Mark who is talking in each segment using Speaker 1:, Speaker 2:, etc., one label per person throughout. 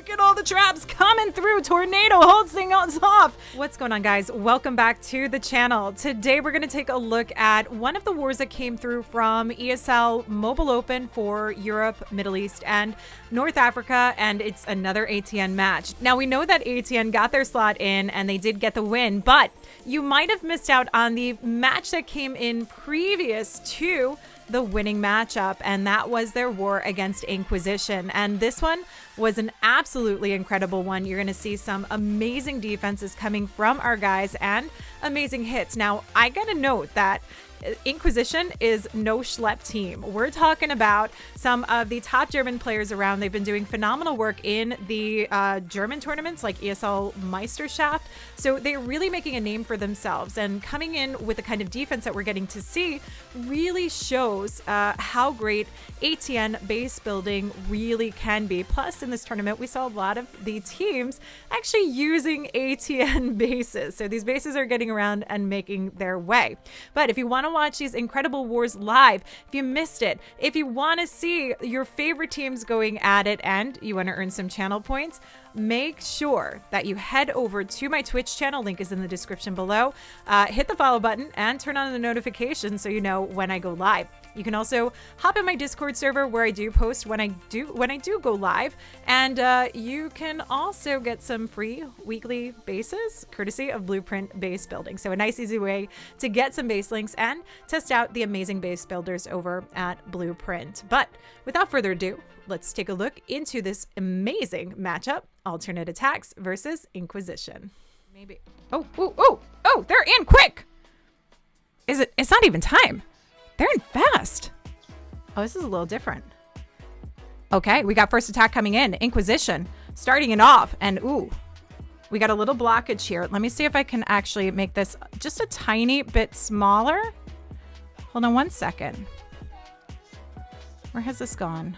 Speaker 1: Look at all the traps coming through. Tornado holds things off. What's going on, guys? Welcome back to the channel. Today, we're going to take a look at one of the wars that came through from ESL Mobile Open for Europe, Middle East, and North Africa, and it's another ATN match. Now, we know that ATN got their slot in, and they did get the win, but you might have missed out on the match that came in previous to the winning matchup, and that was their war against Inquisition. And this one was an absolutely incredible one. You're going to see some amazing defenses coming from our guys and amazing hits. Now, I got to note that Inquisition is no schlep team. We're talking about some of the top German players around. They've been doing phenomenal work in the German tournaments like ESL Meisterschaft. So they're really making a name for themselves, and coming in with the kind of defense that we're getting to see really shows how great ATN base building really can be. Plus, in this tournament, we saw a lot of the teams actually using ATN bases. So these bases are getting around and making their way. But if you want to watch these incredible wars live, if you missed it, if you want to see your favorite teams going at it and you want to earn some channel points, make sure that you head over to my Twitch channel. Link is in the description below. Hit the follow button and turn on the notifications so you know when I go live. You can also hop in my Discord server where I do post when I do go live, and you can also get some free weekly bases courtesy of Blueprint Base Building. So a nice easy way to get some base links and test out the amazing base builders over at Blueprint. But without further ado, let's take a look into this amazing matchup: Alternate Attacks versus Inquisition. Maybe. Oh, they're in quick. It's not even time. They're in fast. Oh, this is a little different. Okay, we got first attack coming in. Inquisition starting it off. And ooh, we got a little blockage here. Let me see if I can actually make this just a tiny bit smaller. Hold on one second. Where has this gone?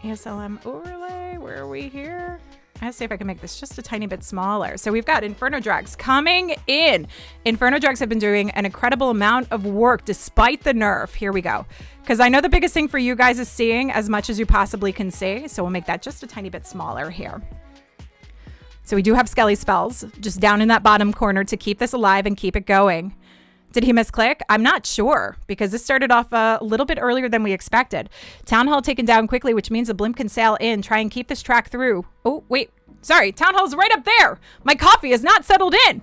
Speaker 1: ESLM overlay. Where are we here? Let's see if I can make this just a tiny bit smaller. So we've got Inferno Drags coming in. Inferno Drags have been doing an incredible amount of work despite the nerf. Here we go. Because I know the biggest thing for you guys is seeing as much as you possibly can see. So we'll make that just a tiny bit smaller here. So we do have Skelly spells just down in that bottom corner to keep this alive and keep it going. Did he misclick? I'm not sure, because this started off a little bit earlier than we expected. Town Hall taken down quickly, which means the blimp can sail in, try and keep this track through. Oh, wait. Sorry, Town Hall's right up there. My coffee is not settled in.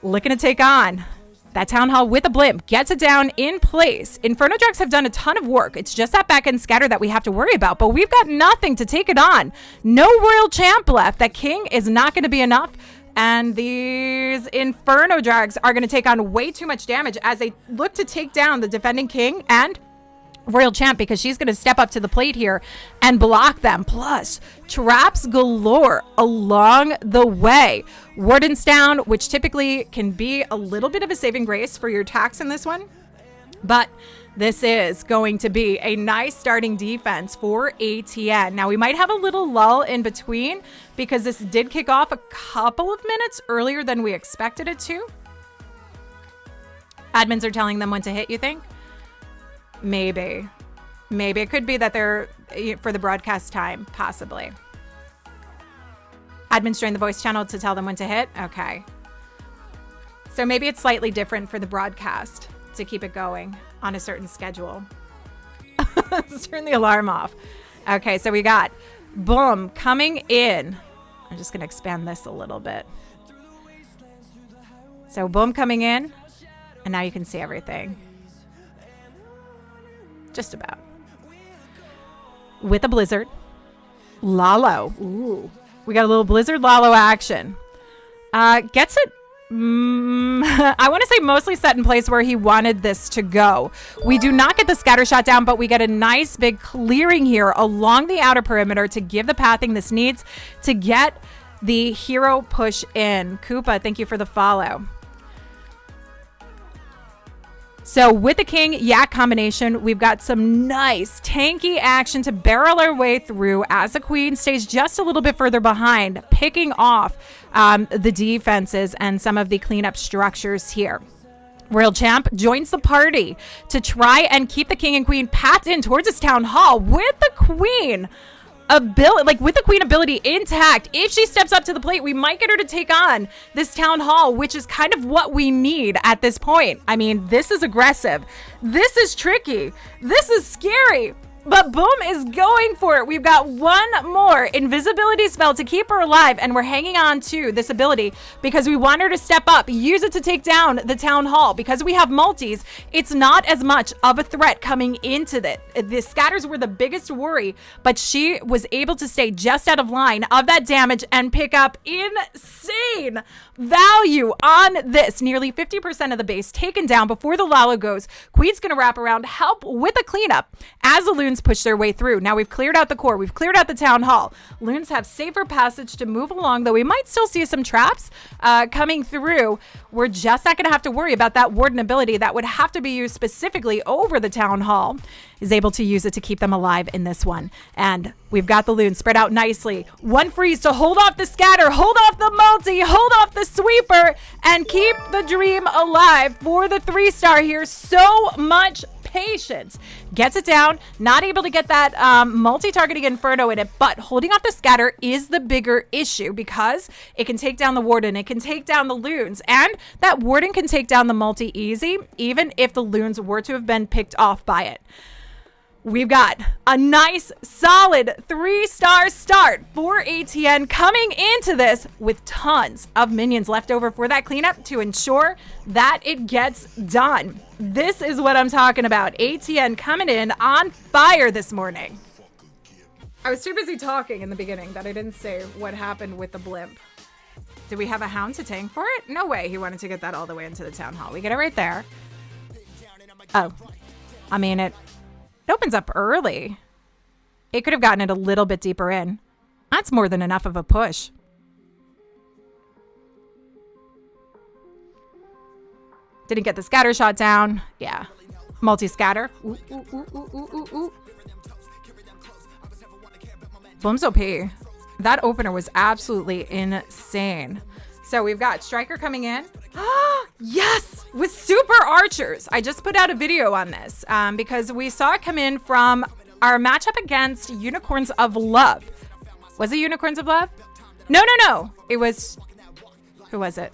Speaker 1: Looking to take on that Town Hall with a blimp. Gets it down in place. Inferno Drags have done a ton of work. It's just that back end scatter that we have to worry about, but we've got nothing to take it on. No Royal Champ left. That King is not going to be enough. And these Inferno Drags are going to take on way too much damage as they look to take down the defending King and Royal Champ, because she's going to step up to the plate here and block them. Plus, traps galore along the way. Warden's down, which typically can be a little bit of a saving grace for your attacks in this one. But this is going to be a nice starting defense for ATN. Now, we might have a little lull in between because this did kick off a couple of minutes earlier than we expected it to. Admins are telling them when to hit, you think? Maybe. Maybe. It could be that they're for the broadcast time, possibly. Admins join the voice channel to tell them when to hit? Okay. So maybe it's slightly different for the broadcast to keep it going on a certain schedule. Let's turn the alarm off. Okay, so we got Boom coming in. I'm just going to expand this a little bit. So Boom coming in, and now you can see everything. Just about. With a Blizzard. Lalo. Ooh. We got a little Blizzard Lalo action. Gets it. I want to say mostly set in place where he wanted this to go. We do not get the scatter shot down, but we get a nice big clearing here along the outer perimeter to give the pathing this needs to get the hero push in. Koopa, thank you for the follow. So with the King Yak combination, we've got some nice tanky action to barrel our way through as the Queen stays just a little bit further behind, picking off the defenses and some of the cleanup structures here. Royal Champ joins the party to try and keep the king and queen packed in towards his town hall with the queen ability intact. If she steps up to the plate, we might get her to take on this town hall, which is kind of what we need at this point. I mean, this is aggressive. This is tricky. This is scary. But Boom is going for it. We've got one more invisibility spell to keep her alive, and we're hanging on to this ability because we want her to step up, use it to take down the town hall. Because we have multis, it's not as much of a threat coming into this. The scatters were the biggest worry, but she was able to stay just out of line of that damage and pick up insane value on this. Nearly 50% of the base taken down before the Lala goes. Queen's going to wrap around, help with a cleanup as the Loons push their way through. Now we've cleared out the core. We've cleared out the town hall. Loons have safer passage to move along, though we might still see some traps coming through. We're just not going to have to worry about that warden ability that would have to be used specifically over the town hall. Is able to use it to keep them alive in this one. And we've got the Loons spread out nicely. One freeze to hold off the scatter, hold off the multi, hold off the sweeper, and keep the dream alive for the 3-star here. So much patience. Gets it down, not able to get that multi-targeting Inferno in it, but holding off the scatter is the bigger issue because it can take down the warden, it can take down the Loons, and that warden can take down the multi easy, even if the Loons were to have been picked off by it. We've got a nice, solid 3-star start for ATN coming into this with tons of minions left over for that cleanup to ensure that it gets done. This is what I'm talking about. ATN coming in on fire this morning. I was too busy talking in the beginning that I didn't say what happened with the blimp. Did we have a hound to tank for it? No way. He wanted to get that all the way into the town hall. We get it right there. Oh, I mean, it opens up early. It could have gotten it a little bit deeper in. That's more than enough of a push. Didn't get the scatter shot down. Yeah. Multi-scatter. Ooh, ooh, ooh, ooh, ooh, ooh, ooh. Boom's OP. That opener was absolutely insane. So we've got Striker coming in. Yes, with super archers. I just put out a video on this because we saw it come in from our matchup against Unicorns of Love. Was it Unicorns of Love? No. It was, who was it?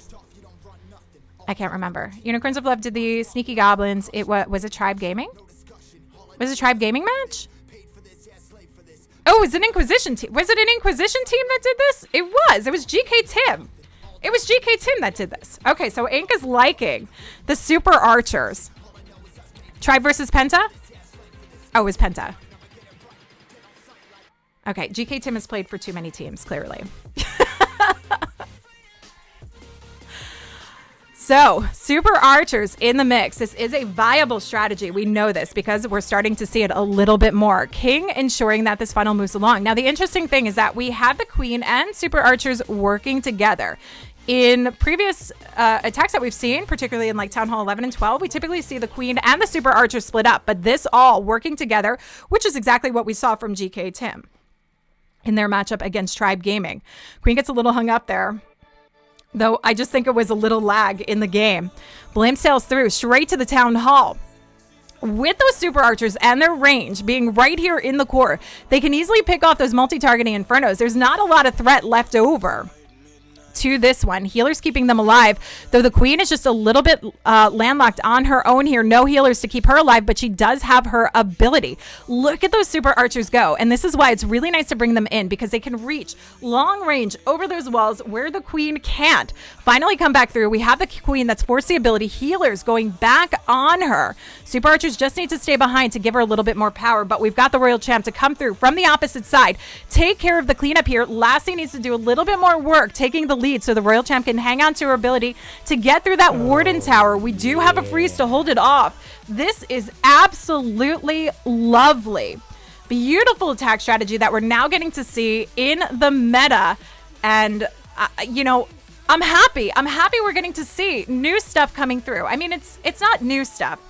Speaker 1: I can't remember. Unicorns of Love did the Sneaky Goblins. Was it Tribe Gaming? Was it a Tribe Gaming match? Oh, it was an Inquisition team. Was it an Inquisition team that did this? It was. It was GK Tim. It was GK Tim that did this. Okay, so Ink is liking the super archers. Tribe versus Penta? Oh, it was Penta. Okay, GK Tim has played for too many teams, clearly. So, super archers in the mix. This is a viable strategy. We know this because we're starting to see it a little bit more. King ensuring that this funnel moves along. Now, the interesting thing is that we have the queen and super archers working together. In previous attacks that we've seen, particularly in like Town Hall 11 and 12, we typically see the queen and the super archer split up, but this all working together, which is exactly what we saw from GK Tim in their matchup against Tribe Gaming. Queen gets a little hung up there, though I just think it was a little lag in the game. Blim sails through straight to the Town Hall. With those super archers and their range being right here in the core, they can easily pick off those multi-targeting Infernos. There's not a lot of threat left over to this one. Healers keeping them alive, though the queen is just a little bit landlocked on her own here. No healers to keep her alive, but she does have her ability. Look at those super archers go, and this is why it's really nice to bring them in, because they can reach long range over those walls where the queen can't. Finally come back through. We have the queen that's forced the ability. Healers going back on her. Super archers just need to stay behind to give her a little bit more power, but we've got the Royal Champ to come through from the opposite side, take care of the cleanup here. Lassie needs to do a little bit more work taking the lead so the Royal Champ can hang on to her ability to get through that Warden Tower. We do have a freeze to hold it off. This is absolutely lovely. Beautiful attack strategy that we're now getting to see in the meta. And, you know, I'm happy. I'm happy we're getting to see new stuff coming through. I mean, it's not new stuff,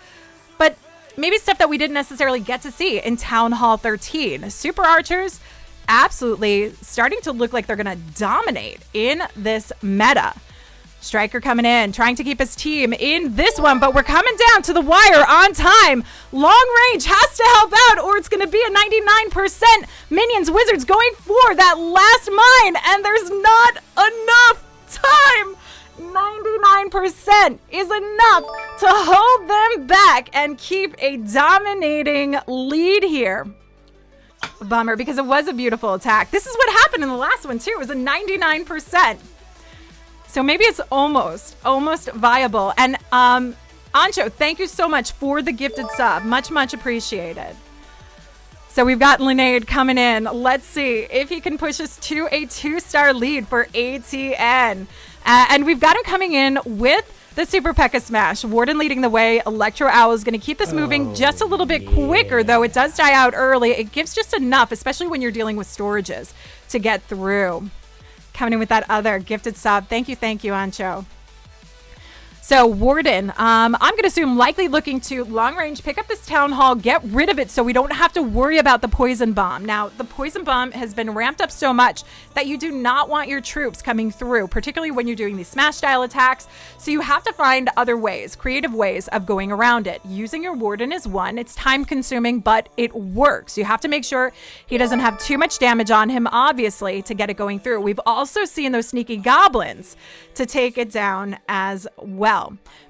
Speaker 1: but maybe stuff that we didn't necessarily get to see in Town Hall 13. Super Archers absolutely starting to look like they're going to dominate in this meta. Striker coming in, trying to keep his team in this one, but we're coming down to the wire on time. Long range has to help out, or it's going to be a 99%. Minions, Wizards going for that last mine, and there's not enough time. 99% is enough to hold them back and keep a dominating lead here. Bummer, because it was a beautiful attack. This is what happened in the last one, too. It was a 99%. So maybe it's almost viable. And Ancho, thank you so much for the gifted sub. Much appreciated. So we've got Linnaeus coming in. Let's see if he can push us to a 2-star lead for ATN. And we've got him coming in with the Super P.E.K.K.A. Smash. Warden leading the way. Electro Owl is going to keep this moving just a little bit quicker, though. It does die out early. It gives just enough, especially when you're dealing with storages, to get through. Coming in with that other gifted sub. Thank you, Ancho. So Warden, I'm going to assume likely looking to long range, pick up this Town Hall, get rid of it so we don't have to worry about the Poison Bomb. Now, the Poison Bomb has been ramped up so much that you do not want your troops coming through, particularly when you're doing these smash style attacks. So you have to find other ways, creative ways of going around it. Using your Warden is one. It's time consuming, but it works. You have to make sure he doesn't have too much damage on him, obviously, to get it going through. We've also seen those sneaky goblins to take it down as well.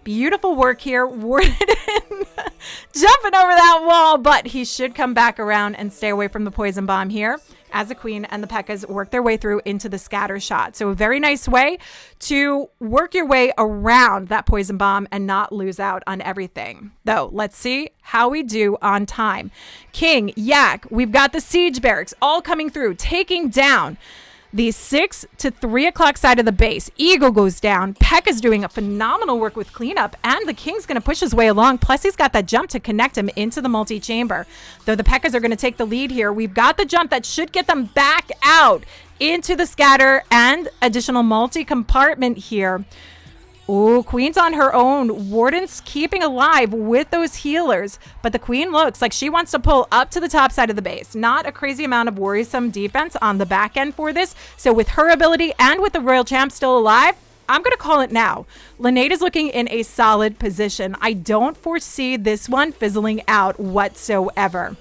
Speaker 1: Beautiful work here. Warden jumping over that wall, but he should come back around and stay away from the Poison Bomb here as the Queen and the P.E.K.K.A.s work their way through into the scatter shot. So a very nice way to work your way around that Poison Bomb and not lose out on everything. Though, let's see how we do on time. King, Yak, we've got the Siege Barracks all coming through, taking down the 6 to 3 o'clock side of the base. Eagle goes down. P.E.K.K.A.'s doing a phenomenal work with cleanup, and the King's going to push his way along. Plus, he's got that jump to connect him into the multi-chamber. Though the P.E.K.K.A.s are going to take the lead here, we've got the jump that should get them back out into the scatter and additional multi-compartment here. Oh, Queen's on her own. Warden's keeping alive with those healers, but the Queen looks like she wants to pull up to the top side of the base. Not a crazy amount of worrisome defense on the back end for this. So with her ability and with the Royal Champ still alive, I'm going to call it now. Linnaeus is looking in a solid position. I don't foresee this one fizzling out whatsoever.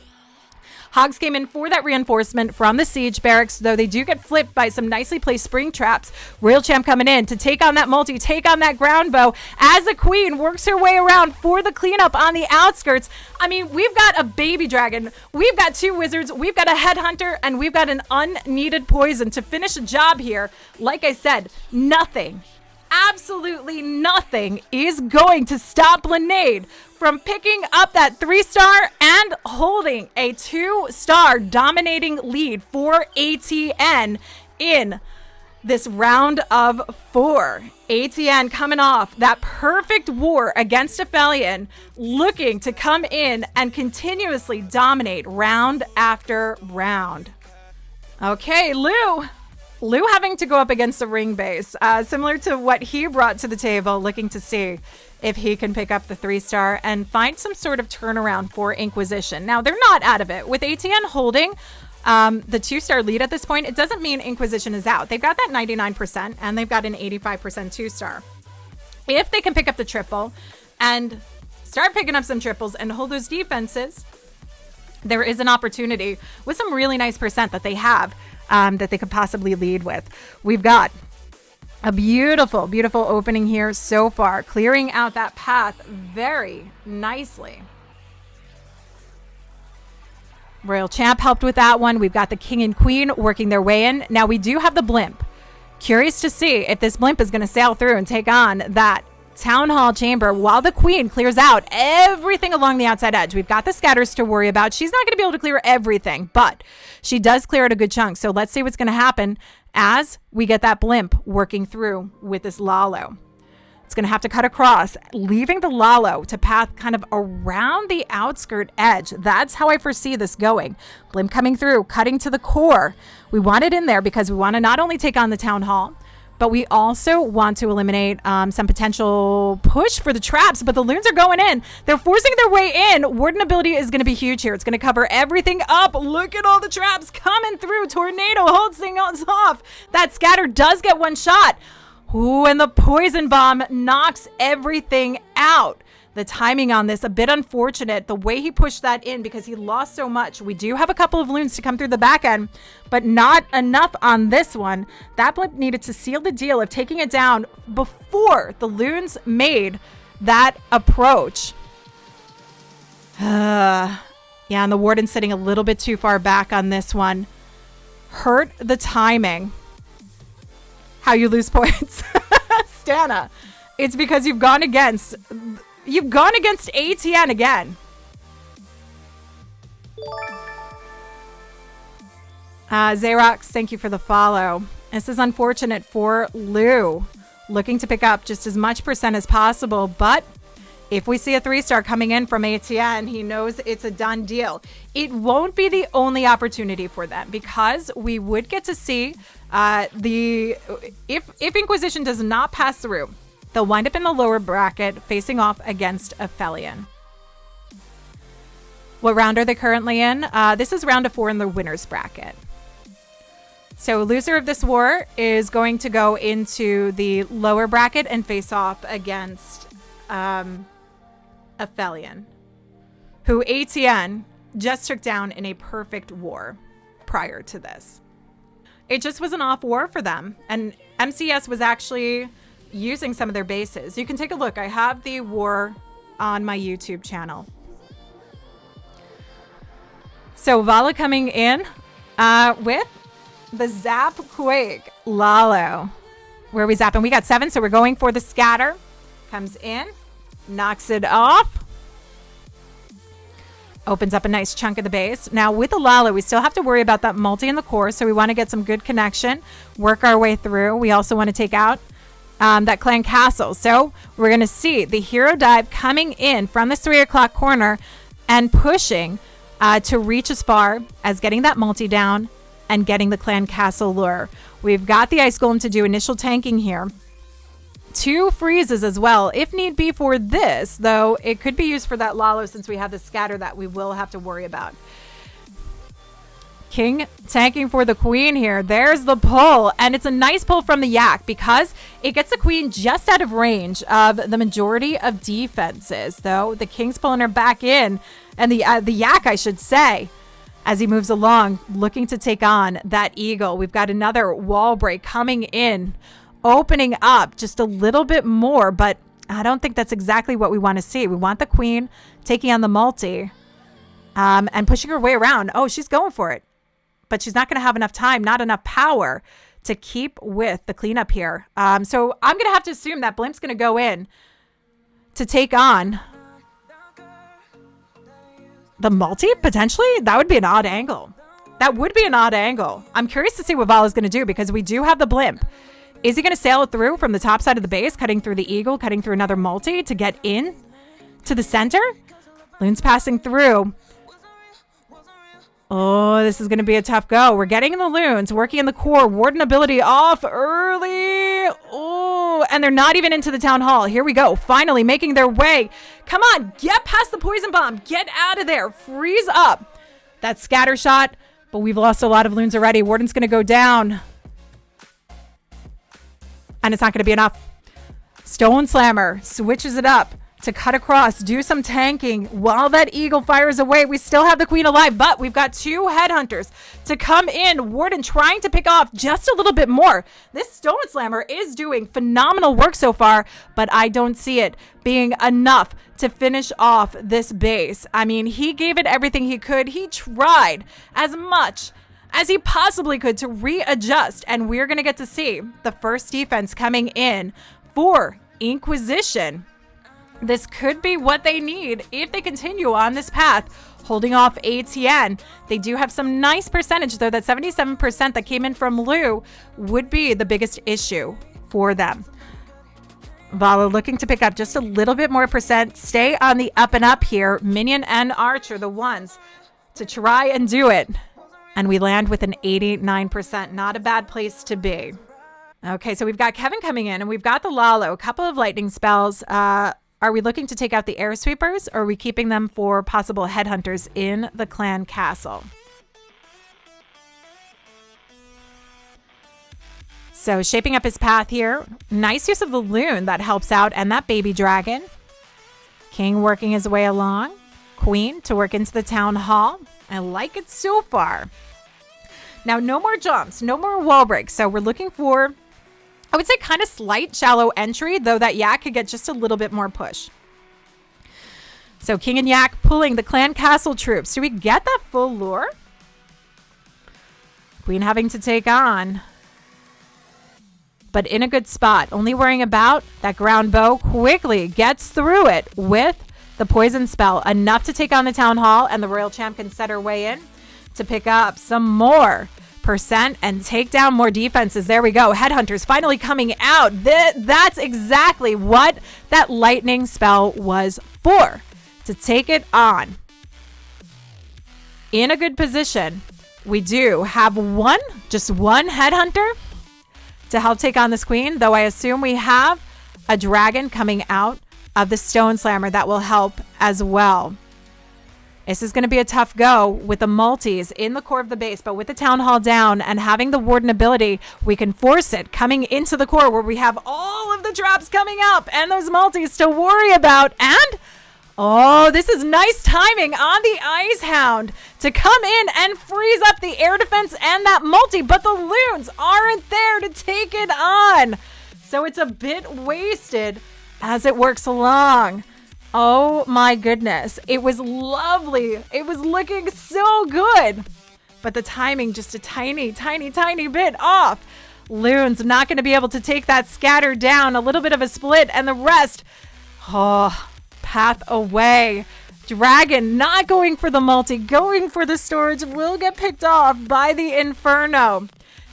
Speaker 1: Hogs came in for that reinforcement from the Siege Barracks, though they do get flipped by some nicely placed spring traps. Royal Champ coming in to take on that multi, take on that ground bow as the Queen works her way around for the cleanup on the outskirts. I mean, we've got a baby dragon, we've got 2 wizards, we've got a headhunter, and we've got an unneeded poison to finish a job here. Like I said, nothing, absolutely nothing is going to stop Linnaeus from picking up that 3-star and holding a 2-star dominating lead for ATN in this round of 4. ATN coming off that perfect war against Aphelion, looking to come in and continuously dominate round after round. Okay, Lou having to go up against the ring base, similar to what he brought to the table, looking to see if he can pick up the 3-star and find some sort of turnaround for Inquisition. Now, they're not out of it. With ATN holding the 2-star lead at this point, it doesn't mean Inquisition is out. They've got that 99% and they've got an 85% 2-star. If they can pick up the triple and start picking up some triples and hold those defenses, there is an opportunity with some really nice percent that they have that they could possibly lead with. We've got a beautiful, beautiful opening here so far, clearing out that path very nicely. Royal Champ helped with that one. We've got the King and Queen working their way in. Now we do have the blimp. Curious to see if this blimp is going to sail through and take on that Town Hall chamber while the Queen clears out everything along the outside edge. We've got the scatters to worry about. She's not going to be able to clear everything, but she does clear out a good chunk. So let's see what's going to happen as we get that blimp working through with this Lalo. It's going to have to cut across, leaving the Lalo to path kind of around the outskirt edge. That's how I foresee this going. Blimp coming through, cutting to the core. We want it in there because we want to not only take on the Town Hall, but we also want to eliminate some potential push for the traps. But the loons are going in. They're forcing their way in. Warden ability is going to be huge here. It's going to cover everything up. Look at all the traps coming through. Tornado holds things off. That scatter does get one shot. Ooh, and the poison bomb knocks everything out. The timing on this, a bit unfortunate. The way he pushed that in because he lost so much. We do have a couple of loons to come through the back end, but not enough on this one. That blimp needed to seal the deal of taking it down before the loons made that approach. Yeah, and the warden's sitting a little bit too far back on this one. Hurt the timing. How you lose points. Stana, it's because you've gone against ATN again. Xerox, thank you for the follow. This is unfortunate for Lou. Looking to pick up just as much percent as possible, but if we see a 3-star coming in from ATN, he knows it's a done deal. It won't be the only opportunity for them because we would get to see if Inquisition does not pass through, they'll wind up in the lower bracket facing off against Aphelion. What round are they currently in? This is round of 4 in the winner's bracket. So loser of this war is going to go into the lower bracket and face off against Aphelion, who ATN just took down in a perfect war prior to this. It just was an off war for them, and MCS was actually using some of their bases. You can take a look. I have the war on my YouTube channel. So Vala coming in with the Zap Quake Lalo. Where are we zapping? We got 7, so we're going for the scatter. Comes in, knocks it off. Opens up a nice chunk of the base. Now with the Lalo, we still have to worry about that multi in the core, so we want to get some good connection, work our way through. We also want to take out that clan castle. So we're going to see the hero dive coming in from the 3 o'clock corner and pushing to reach as far as getting that multi down and getting the clan castle lure. We've got the ice golem to do initial tanking here. 2 freezes as well, if need be for this, though it could be used for that Lalo since we have the scatter that we will have to worry about. King tanking for the queen here. There's the pull, and it's a nice pull from the yak because it gets the queen just out of range of the majority of defenses, though the king's pulling her back in, and the yak, I should say, as he moves along, looking to take on that eagle. We've got another wall break coming in, opening up just a little bit more, but I don't think that's exactly what we want to see. We want the queen taking on the multi and pushing her way around. Oh, she's going for it, but she's not going to have enough time, not enough power to keep with the cleanup here. So I'm going to have to assume that Blimp's going to go in to take on the multi, potentially. That would be an odd angle. That would be an odd angle. I'm curious to see what Vala's going to do because we do have the Blimp. Is he going to sail it through from the top side of the base, cutting through the eagle, cutting through another multi to get in to the center? Loon's passing through. Oh, this is going to be a tough go. We're getting in the loons, working in the core, warden ability off early. Oh, and they're not even into the town hall. Here we go. Finally making their way. Come on, get past the poison bomb. Get out of there. Freeze up. That scatter shot, but we've lost a lot of loons already. Warden's going to go down. And it's not going to be enough. Stone Slammer switches it up to cut across, do some tanking while that eagle fires away. We still have the queen alive, but we've got 2 headhunters to come in. Warden trying to pick off just a little bit more. This Stone Slammer is doing phenomenal work so far, but I don't see it being enough to finish off this base. I mean, he gave it everything he could. He tried as much as he possibly could to readjust, and we're going to get to see the first defense coming in for Inquisition. This could be what they need if they continue on this path, holding off ATN. They do have some nice percentage, though. That 77% that came in from Lou would be the biggest issue for them. Vala looking to pick up just a little bit more percent. Stay on the up and up here. Minion and Archer, the ones to try and do it. And we land with an 89%. Not a bad place to be. Okay, so we've got Kevin coming in, and we've got the Lalo. A couple of lightning spells. Are we looking to take out the air sweepers, or are we keeping them for possible headhunters in the clan castle? So shaping up his path here. Nice use of the loon that helps out, and that baby dragon. King working his way along. Queen to work into the town hall. I like it so far. Now, no more jumps, no more wall breaks. So we're looking for, I would say, kind of slight shallow entry, though that yak could get just a little bit more push. So king and yak pulling the clan castle troops. Do we get that full lure? Queen having to take on, but in a good spot. Only worrying about that ground bow. Quickly gets through it with the poison spell. Enough to take on the town hall, and the royal champ can set her way in to pick up some more percent and take down more defenses. There we go. Headhunters finally coming out. That's exactly what that lightning spell was for. To take it on. In a good position. We do have just one headhunter to help take on this queen, though I assume we have a dragon coming out of the stone slammer that will help as well. This is going to be a tough go with the multis in the core of the base, but with the town hall down and having the warden ability, we can force it coming into the core where we have all of the traps coming up and those multis to worry about. And oh, this is nice timing on the Ice Hound to come in and freeze up the air defense and that multi, but the loons aren't there to take it on. So it's a bit wasted as it works along. Oh my goodness. It was lovely. It was looking so good, but the timing just a tiny bit off. Loons not going to be able to take that scatter down. A little bit of a split, and the rest, path away. Dragon not going for the multi, going for the storage, will get picked off by the Inferno.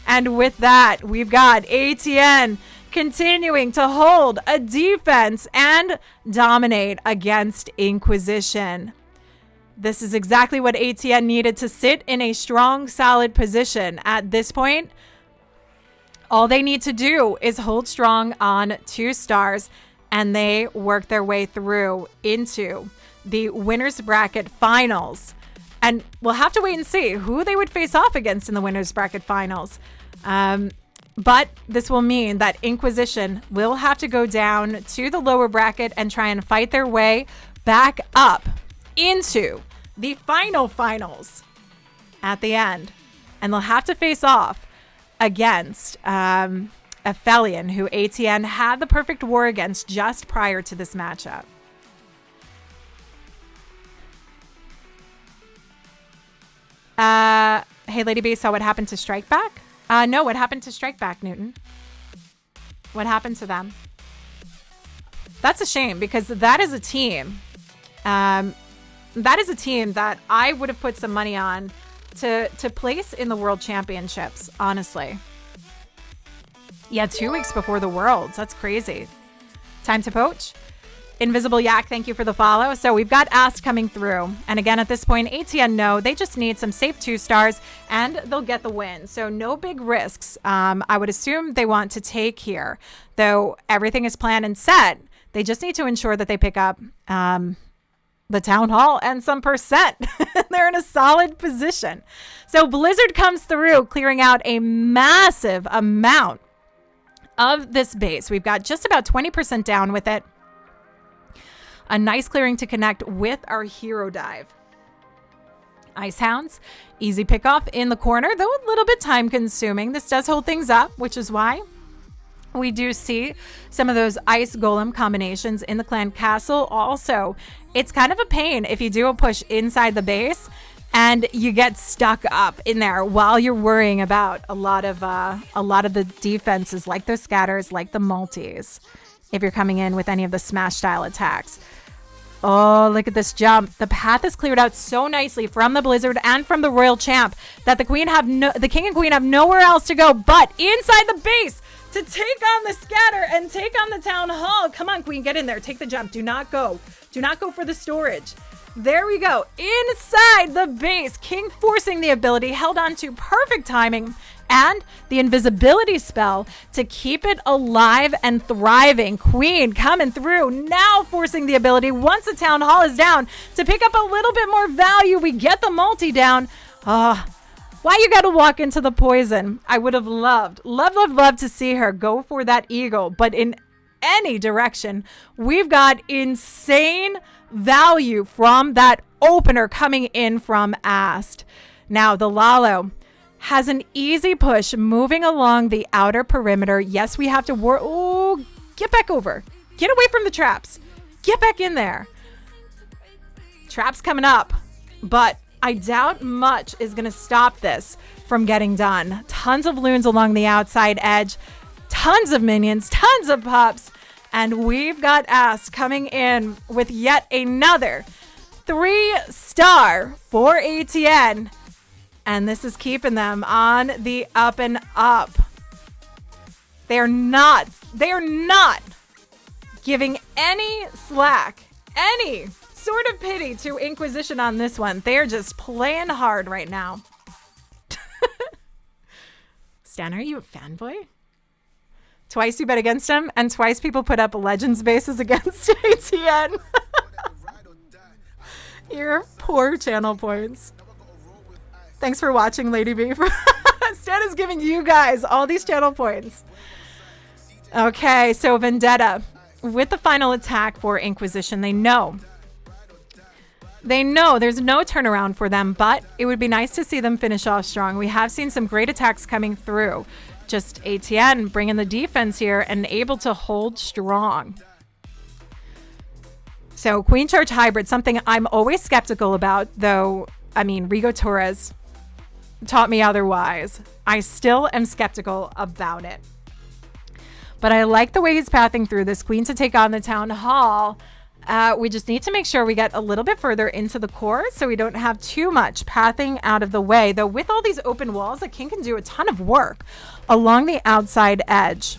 Speaker 1: And with that, we've got ATN continuing to hold a defense and dominate against Inquisition. This is exactly what ATN needed to sit in a strong, solid position. At this point, all they need to do is hold strong on 2 stars, and they work their way through into the winners bracket finals. And we'll have to wait and see who they would face off against in the winners bracket finals. But this will mean that Inquisition will have to go down to the lower bracket and try and fight their way back up into the finals at the end. And they'll have to face off against Aphelion, who ATN had the perfect war against just prior to this matchup. Hey, Lady B, so what happened to Strike Back? No, what happened to Strike Back, Newton? What happened to them? That's a shame, because that is a team. That is a team that I would have put some money on to place in the World Championships, honestly. Yeah, 2 weeks before the Worlds. That's crazy. Time to poach. Invisible Yak, thank you for the follow. So we've got Ask coming through. And again, at this point, ATN know they just need some safe 2 stars and they'll get the win. So no big risks. I would assume they want to take here. Though everything is planned and set, they just need to ensure that they pick up the town hall and some percent. They're in a solid position. So Blizzard comes through, clearing out a massive amount of this base. We've got just about 20% down with it. A nice clearing to connect with our hero dive. Ice Hounds, easy pickoff in the corner, though a little bit time consuming. This does hold things up, which is why we do see some of those ice golem combinations in the clan castle. Also, it's kind of a pain if you do a push inside the base and you get stuck up in there while you're worrying about a lot of the defenses, like those scatters, like the multis, if you're coming in with any of the smash style attacks. Oh, look at this jump. The path is cleared out so nicely from the Blizzard and from the Royal Champ that the King and Queen have nowhere else to go but inside the base to take on the scatter and take on the town hall. Come on, Queen, get in there. Take the jump. Do not go. Do not go for the storage. There we go. Inside the base. King forcing the ability, held on to perfect timing, and the invisibility spell to keep it alive and thriving. Queen coming through, now forcing the ability once the town hall is down to pick up a little bit more value. We get the multi down. Why you got to walk into the poison? I would have loved to see her go for that eagle. But in any direction, we've got insane value from that opener coming in from Ast. Now, the Lalo has an easy push moving along the outer perimeter. Yes, we have to work. Oh, get back over. Get away from the traps. Get back in there. Traps coming up. But I doubt much is going to stop this from getting done. Tons of loons along the outside edge. Tons of minions. Tons of pups. And we've got Ast coming in with yet another 3-star for ATN. And this is keeping them on the up and up. They are not giving any slack, any sort of pity to Inquisition on this one. They're just playing hard right now. Stan, are you a fanboy? Twice you bet against him, and twice people put up Legends bases against ATN. Your poor channel points. Thanks for watching, Lady B. Stan is giving you guys all these channel points. Okay, so Vendetta with the final attack for Inquisition. They know there's no turnaround for them, but it would be nice to see them finish off strong. We have seen some great attacks coming through. Just ATN bringing the defense here and able to hold strong. So Queen Charge Hybrid, something I'm always skeptical about, though. I mean, Rigo Torres taught me otherwise. I still am skeptical about it. But I like the way he's pathing through this. Queen to take on the Town Hall. We just need to make sure we get a little bit further into the core so we don't have too much pathing out of the way. Though with all these open walls, the king can do a ton of work along the outside edge.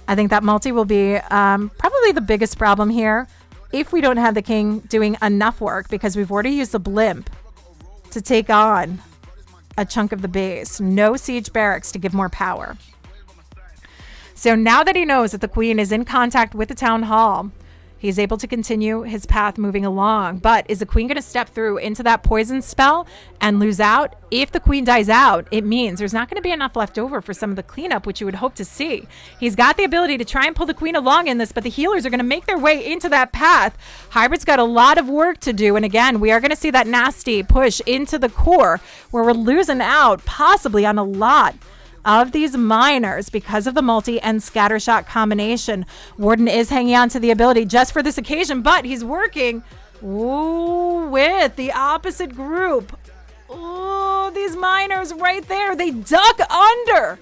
Speaker 1: I think that multi will be probably the biggest problem here if we don't have the king doing enough work, because we've already used the blimp to take on a chunk of the base. No siege barracks to give more power. So now that he knows that the queen is in contact with the town hall, he's able to continue his path moving along. But is the queen going to step through into that poison spell and lose out? If the queen dies out, it means there's not going to be enough left over for some of the cleanup, which you would hope to see. He's got the ability to try and pull the queen along in this, but the healers are going to make their way into that path. Hybrid's got a lot of work to do. And again, we are going to see that nasty push into the core where we're losing out possibly on a lot of these miners because of the multi and scattershot combination. Warden is hanging on to the ability just for this occasion, but he's working with the opposite group. Oh, these miners right there, they duck under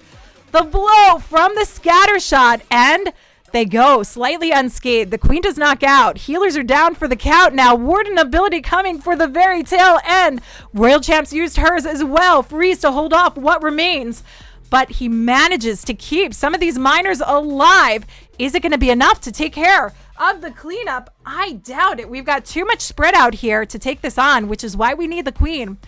Speaker 1: the blow from the scattershot and they go slightly unscathed. The queen does knock out. Healers are down for the count now. Warden ability coming for the very tail end. Royal Champs used hers as well. Freeze to hold off what remains. But he manages to keep some of these miners alive. Is it going to be enough to take care of the cleanup? I doubt it. We've got too much spread out here to take this on, which is why we need the queen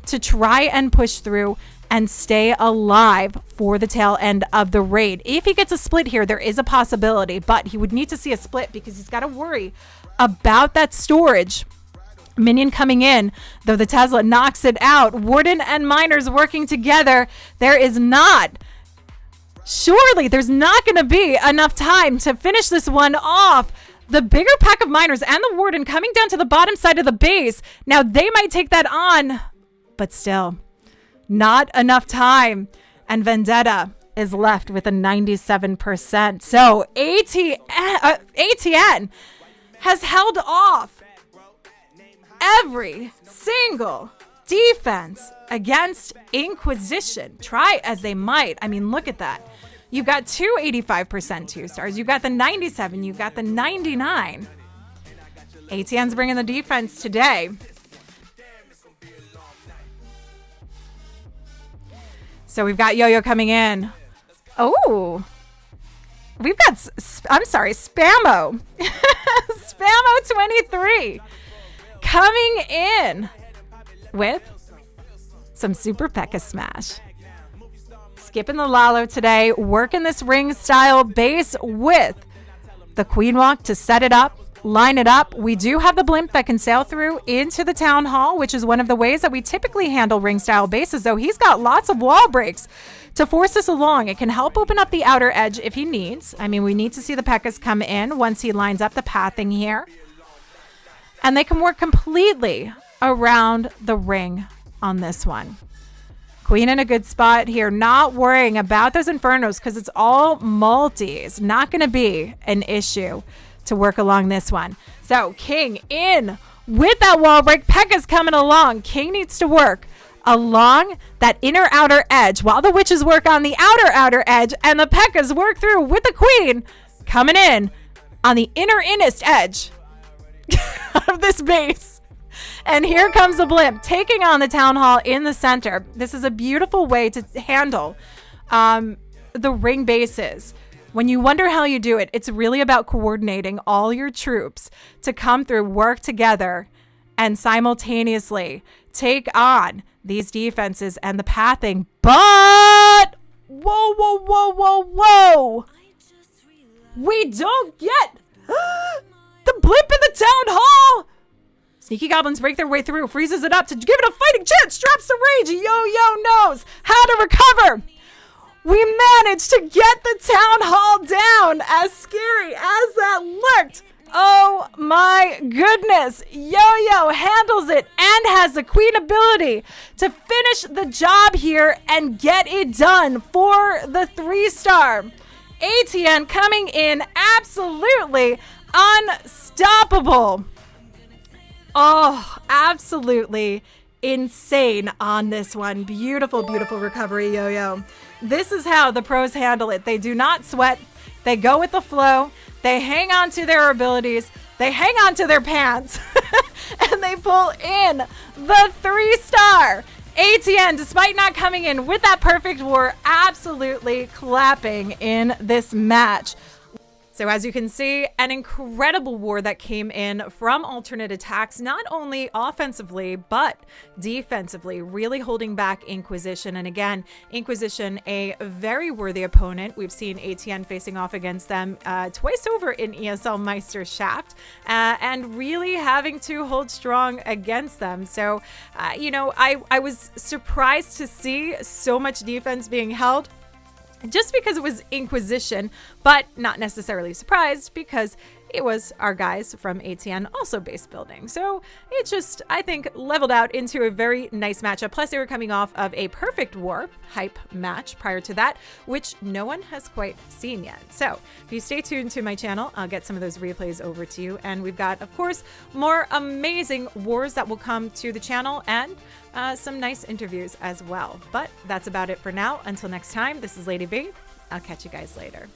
Speaker 1: to try and push through and stay alive for the tail end of the raid. If he gets a split here, there is a possibility, but he would need to see a split because he's got to worry about that storage. Minion coming in, though the Tesla knocks it out. Warden and miners working together. There's not going to be enough time to finish this one off. The bigger pack of miners and the Warden coming down to the bottom side of the base. Now they might take that on, but still not enough time. And Vendetta is left with a 97%. So ATN has held off every single defense against Inquisition. Try as they might. I mean, look at that. You've got two 85% 2-stars. You've got the 97. You've got the 99. ATN's bringing the defense today. So we've got Yo-Yo coming in. Oh, we've got, Spammo. Spammo 23. Coming in with some Super P.E.K.K.A. Smash. Skipping the Lalo today, working this ring style base with the Queen Walk to set it up line it up. We do have the blimp that can sail through into the town hall, which is one of the ways that we typically handle ring style bases, though he's got lots of wall breaks to force us along. It can help open up the outer edge if he needs. I mean, we need to see the P.E.K.K.A.s come in once he lines up the pathing here. And they can work completely around the ring on this one. Queen in a good spot here, not worrying about those infernos because it's all multis. Not going to be an issue to work along this one. So king in with that wall break. P.E.K.K.A.'s coming along. King needs to work along that inner outer edge while the witches work on the outer edge, and the P.E.K.K.A.s work through with the queen coming in on the innest edge of this base. And here comes the blimp taking on the town hall in the center. This is a beautiful way to handle the ring bases. When you wonder how you do it, it's really about coordinating all your troops to come through, work together, and simultaneously take on these defenses and the pathing. But whoa. We don't get the blimp in the town hall. Sneaky goblins break their way through, freezes it up to give it a fighting chance, drops the rage. Yo-Yo knows how to recover. We managed to get the town hall down, as scary as that looked. Oh my goodness. Yo-Yo handles it and has the queen ability to finish the job here and get it done for the 3-star. ATN coming in absolutely unstoppable. Oh, absolutely insane on this one. Beautiful recovery, Yo-Yo. This is how the pros handle it. They do not sweat. They go with the flow. They hang on to their abilities. They hang on to their pants. And they pull in the 3-star. ATN, despite not coming in with that perfect war, absolutely clapping in this match. So as you can see, an incredible war that came in from alternate aTTaX, not only offensively, but defensively, really holding back Inquisition. And again, Inquisition, a very worthy opponent. We've seen ATN facing off against them twice over in ESL Meister Shaft, and really having to hold strong against them. So, I was surprised to see so much defense being held, just because it was Inquisition, but not necessarily surprised because it was our guys from ATN also base building. So it just, I think, leveled out into a very nice matchup. Plus, they were coming off of a perfect war hype match prior to that, which no one has quite seen yet. So if you stay tuned to my channel, I'll get some of those replays over to you. And we've got, of course, more amazing wars that will come to the channel and some nice interviews as well. But that's about it for now. Until next time, this is Lady B. I'll catch you guys later.